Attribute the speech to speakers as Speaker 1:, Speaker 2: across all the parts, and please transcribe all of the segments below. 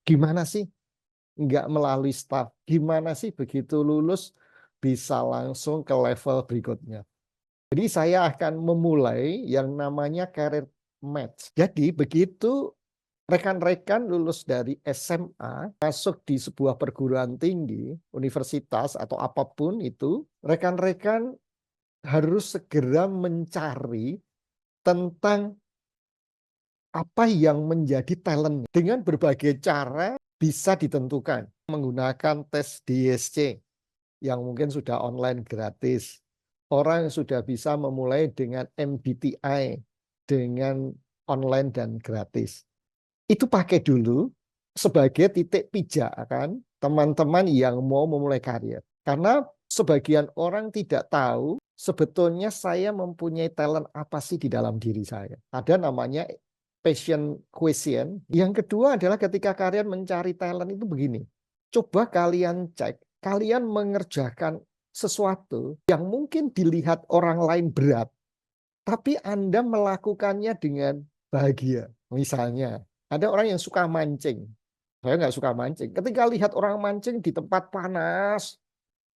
Speaker 1: Gimana sih nggak melalui staff? Gimana sih begitu lulus bisa langsung ke level berikutnya? Jadi saya akan memulai yang namanya career match. Jadi begitu rekan-rekan lulus dari SMA, masuk di sebuah perguruan tinggi, universitas atau apapun itu, rekan-rekan harus segera mencari tentang apa yang menjadi talent dengan berbagai cara bisa ditentukan menggunakan tes DSC yang mungkin sudah online gratis. Orang sudah bisa memulai dengan MBTI dengan online dan gratis. Itu pakai dulu sebagai titik pijakan teman-teman yang mau memulai karir. Karena sebagian orang tidak tahu sebetulnya saya mempunyai talent apa sih di dalam diri saya. Ada namanya passion question. Yang kedua adalah ketika kalian mencari talent itu begini. Coba kalian cek, kalian mengerjakan sesuatu yang mungkin dilihat orang lain berat, tapi Anda melakukannya dengan bahagia. Misalnya, ada orang yang suka mancing. Saya nggak suka mancing. Ketika lihat orang mancing di tempat panas,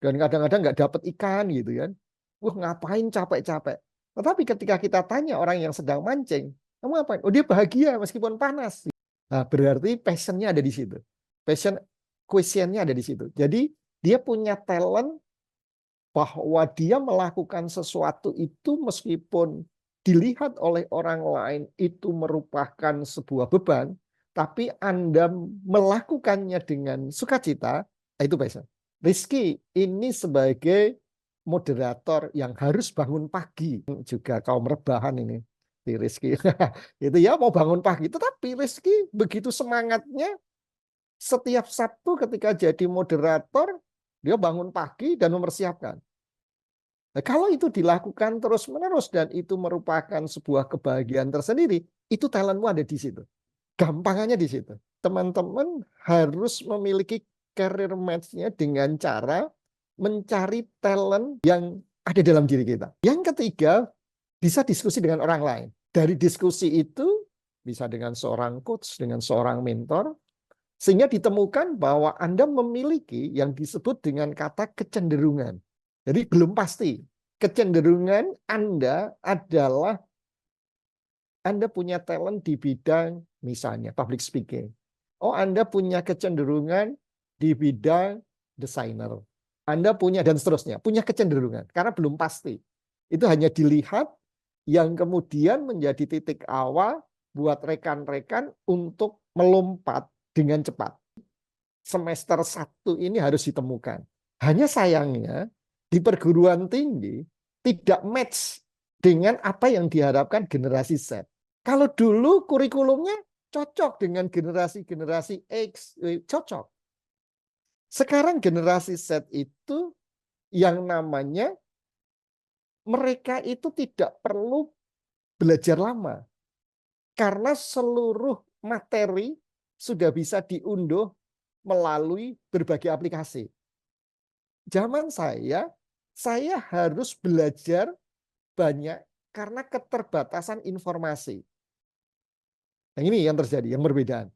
Speaker 1: dan kadang-kadang nggak dapat ikan gitu kan. Wah, ngapain capek-capek. Tetapi ketika kita tanya orang yang sedang mancing, kamu ngapain? Oh, dia bahagia meskipun panas. Nah, berarti passionnya ada di situ. Passion questionnya ada di situ. Jadi, dia punya talent bahwa dia melakukan sesuatu itu meskipun dilihat oleh orang lain itu merupakan sebuah beban, tapi Anda melakukannya dengan sukacita, itu passion. Rizky ini sebagai moderator yang harus bangun pagi, juga kaum rebahan ini, si Rizky. Itu ya mau bangun pagi, tetapi Rizky begitu semangatnya setiap Sabtu ketika jadi moderator, dia bangun pagi dan mempersiapkan. Nah, kalau itu dilakukan terus-menerus dan itu merupakan sebuah kebahagiaan tersendiri, itu talentmu ada di situ. Gampangannya di situ. Teman-teman harus memiliki career match-nya dengan cara mencari talent yang ada dalam diri kita. Yang ketiga, bisa diskusi dengan orang lain. Dari diskusi itu, bisa dengan seorang coach, dengan seorang mentor, sehingga ditemukan bahwa Anda memiliki yang disebut dengan kata kecenderungan. Jadi belum pasti. Kecenderungan Anda adalah Anda punya talent di bidang misalnya public speaking. Oh, Anda punya kecenderungan di bidang desainer. Anda punya dan seterusnya, punya kecenderungan karena belum pasti. Itu hanya dilihat yang kemudian menjadi titik awal buat rekan-rekan untuk melompat dengan cepat. Semester 1 ini harus ditemukan. Hanya sayangnya di perguruan tinggi tidak match dengan apa yang diharapkan generasi Z. Kalau dulu kurikulumnya cocok dengan generasi-generasi X, cocok. Sekarang generasi Z itu yang namanya mereka itu tidak perlu belajar lama. Karena seluruh materi sudah bisa diunduh melalui berbagai aplikasi. Zaman saya harus belajar banyak karena keterbatasan informasi. Yang ini yang terjadi, yang berbeda.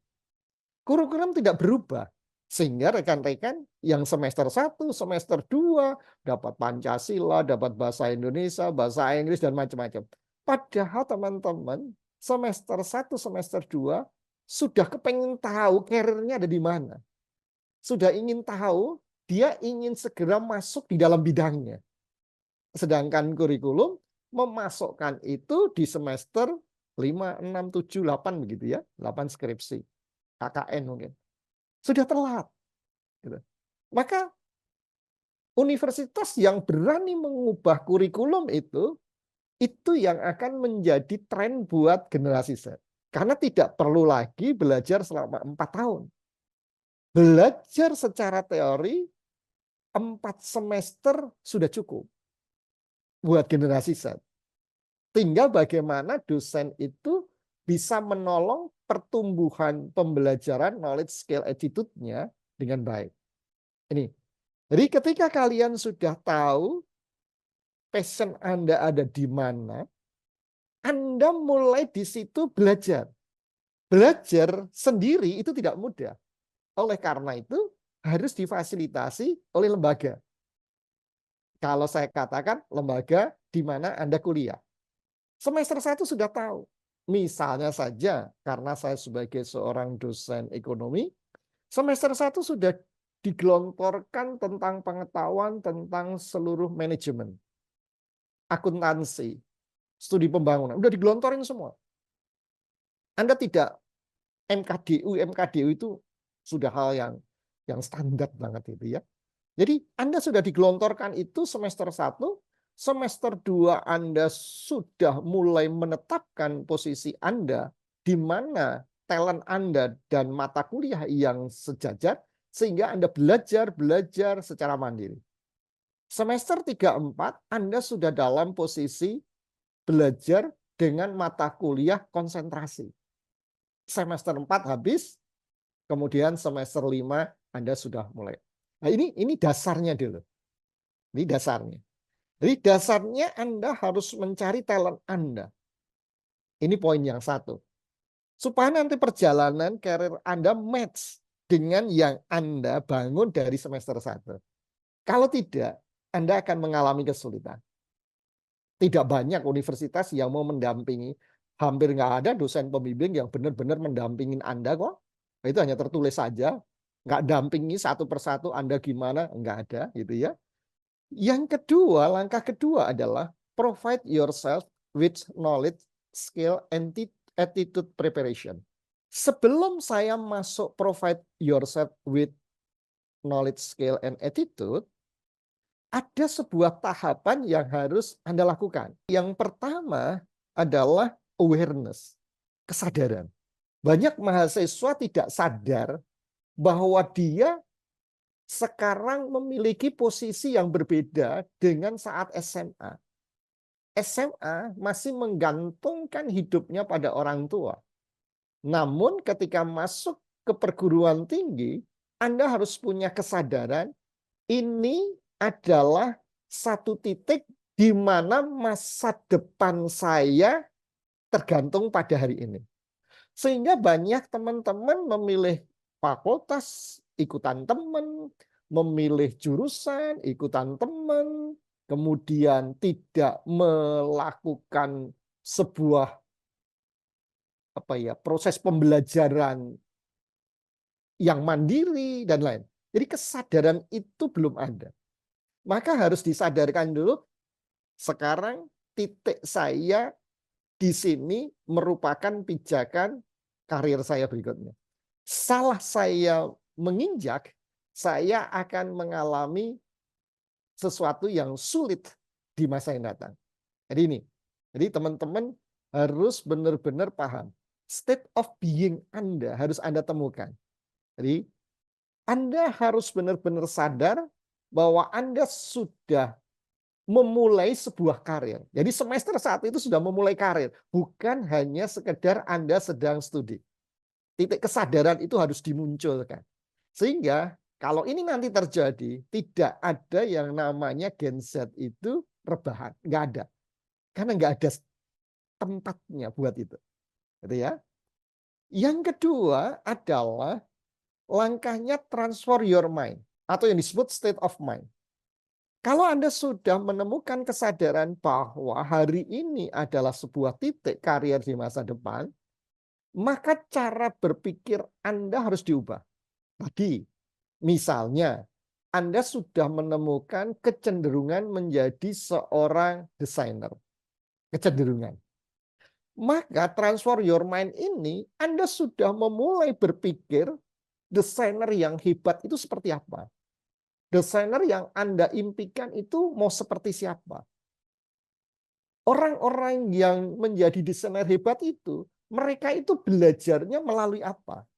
Speaker 1: Kurikulum tidak berubah. Sehingga rekan-rekan yang semester 1, semester 2 dapat Pancasila, dapat bahasa Indonesia, bahasa Inggris, dan macam-macam. Padahal teman-teman semester 1, semester 2 sudah kepengen tahu karirnya ada di mana. Sudah ingin tahu, dia ingin segera masuk di dalam bidangnya. Sedangkan kurikulum memasukkan itu di semester 5, 6, 7, 8 begitu ya. 8 skripsi. KKN mungkin. Sudah telat. Gitu. Maka universitas yang berani mengubah kurikulum itu yang akan menjadi tren buat generasi Z. Karena tidak perlu lagi belajar selama 4 tahun. Belajar secara teori 4 semester sudah cukup buat generasi Z. Tinggal bagaimana dosen itu bisa menolong pertumbuhan pembelajaran knowledge skill attitude-nya dengan baik. Ini. Jadi ketika kalian sudah tahu passion Anda ada di mana, Anda mulai di situ belajar. Belajar sendiri itu tidak mudah. Oleh karena itu harus difasilitasi oleh lembaga. Kalau saya katakan lembaga di mana Anda kuliah. Semester 1 sudah tahu. Misalnya saja karena saya sebagai seorang dosen ekonomi, semester 1 sudah digelontorkan tentang pengetahuan tentang seluruh manajemen, akuntansi, studi pembangunan, udah digelontorin semua. Anda tidak MKDU itu sudah hal yang standar banget itu ya. Jadi Anda sudah digelontorkan itu semester 1, semester 2 Anda sudah mulai menetapkan posisi Anda di mana talent Anda dan mata kuliah yang sejajar sehingga Anda belajar secara mandiri. Semester 3, 4 Anda sudah dalam posisi belajar dengan mata kuliah konsentrasi. Semester 4 habis, kemudian semester 5 Anda sudah mulai. Nah, ini dasarnya dulu. Ini dasarnya. Jadi dasarnya Anda harus mencari talent Anda. Ini poin yang satu. Supaya nanti perjalanan karir Anda match dengan yang Anda bangun dari semester 1. Kalau tidak, Anda akan mengalami kesulitan. Tidak banyak universitas yang mau mendampingi. Hampir nggak ada dosen pembimbing yang benar-benar mendampingin Anda kok. Itu hanya tertulis saja. Nggak dampingi satu persatu Anda gimana, nggak ada gitu ya. Yang kedua, langkah kedua adalah provide yourself with knowledge, skill, and attitude preparation. Sebelum saya masuk provide yourself with knowledge, skill, and attitude, ada sebuah tahapan yang harus Anda lakukan. Yang pertama adalah awareness, kesadaran. Banyak mahasiswa tidak sadar bahwa dia sekarang memiliki posisi yang berbeda dengan saat SMA. SMA masih menggantungkan hidupnya pada orang tua. Namun ketika masuk ke perguruan tinggi, Anda harus punya kesadaran ini adalah satu titik di mana masa depan saya tergantung pada hari ini. Sehingga banyak teman-teman memilih fakultas, ikutan teman, memilih jurusan, ikutan teman, kemudian tidak melakukan sebuah proses pembelajaran yang mandiri dan lain. Jadi kesadaran itu belum ada. Maka harus disadarkan dulu sekarang titik saya di sini merupakan pijakan karir saya berikutnya. Salah saya menginjak, saya akan mengalami sesuatu yang sulit di masa yang datang. Jadi ini. Jadi teman-teman harus benar-benar paham. State of being Anda harus Anda temukan. Jadi Anda harus benar-benar sadar bahwa Anda sudah memulai sebuah karir. Jadi semester 1 itu sudah memulai karir. Bukan hanya sekedar Anda sedang studi. Titik kesadaran itu harus dimunculkan. Sehingga kalau ini nanti terjadi, tidak ada yang namanya Gen Z itu rebahan. Nggak ada. Karena nggak ada tempatnya buat itu. Gitu ya. Yang kedua adalah langkahnya transfer your mind. Atau yang disebut state of mind. Kalau Anda sudah menemukan kesadaran bahwa hari ini adalah sebuah titik karier di masa depan, maka cara berpikir Anda harus diubah. Tadi, misalnya, Anda sudah menemukan kecenderungan menjadi seorang desainer. Kecenderungan. Maka transfer your mind ini, Anda sudah memulai berpikir desainer yang hebat itu seperti apa. Desainer yang Anda impikan itu mau seperti siapa? Orang-orang yang menjadi desainer hebat itu, mereka itu belajarnya melalui apa?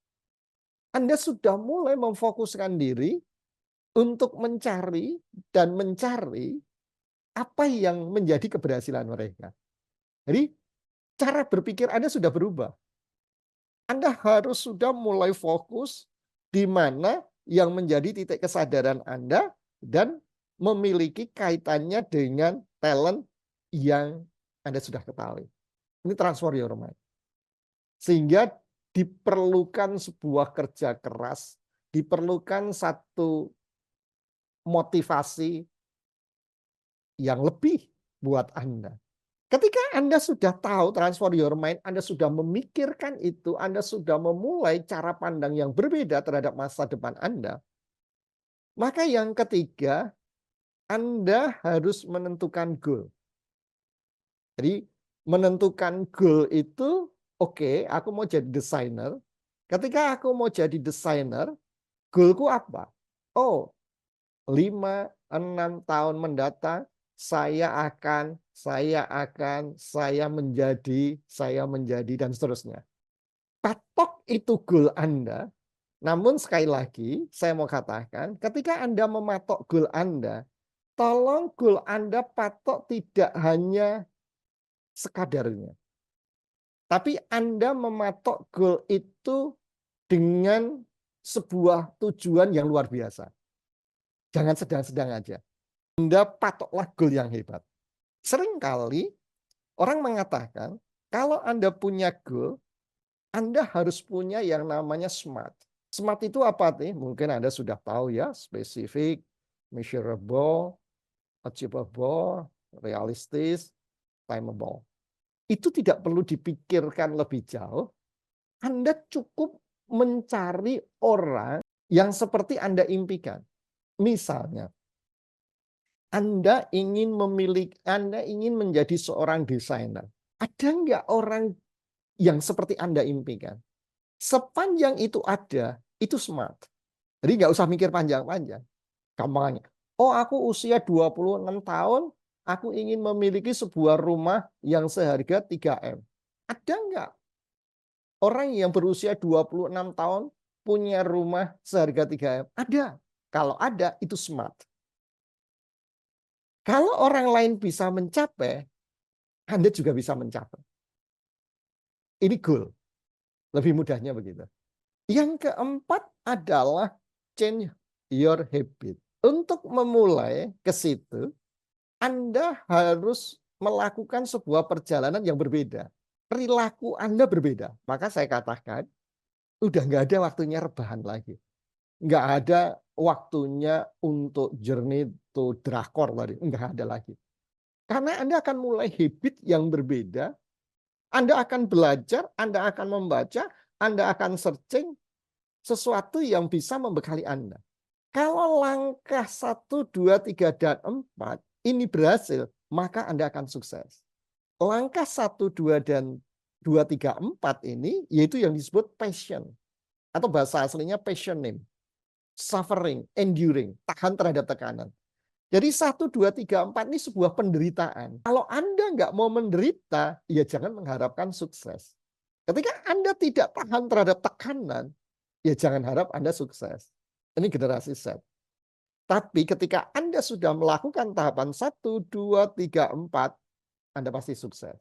Speaker 1: Anda sudah mulai memfokuskan diri untuk mencari dan mencari apa yang menjadi keberhasilan mereka. Jadi cara berpikir Anda sudah berubah. Anda harus sudah mulai fokus di mana yang menjadi titik kesadaran Anda dan memiliki kaitannya dengan talent yang Anda sudah ketahui. Ini transfer your mind. Sehingga diperlukan sebuah kerja keras, diperlukan satu motivasi yang lebih buat Anda. Ketika Anda sudah tahu transform your mind, Anda sudah memikirkan itu, Anda sudah memulai cara pandang yang berbeda terhadap masa depan Anda, maka yang ketiga, Anda harus menentukan goal. Jadi menentukan goal itu, oke, aku mau jadi desainer. Ketika aku mau jadi desainer, goalku apa? Oh, 5-6 tahun mendatang saya menjadi dan seterusnya. Patok itu goal Anda. Namun sekali lagi saya mau katakan, ketika Anda mematok goal Anda, tolong goal Anda patok tidak hanya sekadarnya. Tapi Anda mematok goal itu dengan sebuah tujuan yang luar biasa. Jangan sedang-sedang aja. Anda patoklah goal yang hebat. Seringkali orang mengatakan, kalau Anda punya goal, Anda harus punya yang namanya SMART. SMART itu apa nih? Mungkin Anda sudah tahu ya, specific, measurable, achievable, realistis, timeable. Itu tidak perlu dipikirkan lebih jauh. Anda cukup mencari orang yang seperti Anda impikan. Misalnya, Anda ingin menjadi seorang desainer. Ada nggak orang yang seperti Anda impikan? Sepanjang itu ada, itu smart. Jadi nggak usah mikir panjang-panjang. Gampangnya. Oh, aku usia 26 tahun, aku ingin memiliki sebuah rumah yang seharga 3M. Ada nggak orang yang berusia 26 tahun punya rumah seharga 3M? Ada. Kalau ada, itu smart. Kalau orang lain bisa mencapai, Anda juga bisa mencapai. Ini goal. Lebih mudahnya begitu. Yang keempat adalah change your habit. Untuk memulai ke situ, Anda harus melakukan sebuah perjalanan yang berbeda. Perilaku Anda berbeda. Maka saya katakan, udah nggak ada waktunya rebahan lagi. Nggak ada waktunya untuk journey to drakor tadi. Nggak ada lagi. Karena Anda akan mulai habit yang berbeda. Anda akan belajar, Anda akan membaca, Anda akan searching sesuatu yang bisa membekali Anda. Kalau langkah 1, 2, 3, dan 4 ini berhasil, maka Anda akan sukses. Langkah 1, 2, 3, 4 ini yaitu yang disebut passion. Atau bahasa aslinya passioning. Suffering, enduring, tahan terhadap tekanan. Jadi 1, 2, 3, 4 ini sebuah penderitaan. Kalau Anda nggak mau menderita, ya jangan mengharapkan sukses. Ketika Anda tidak tahan terhadap tekanan, ya jangan harap Anda sukses. Ini generasi Z. Tapi ketika Anda sudah melakukan tahapan 1, 2, 3, 4, Anda pasti sukses.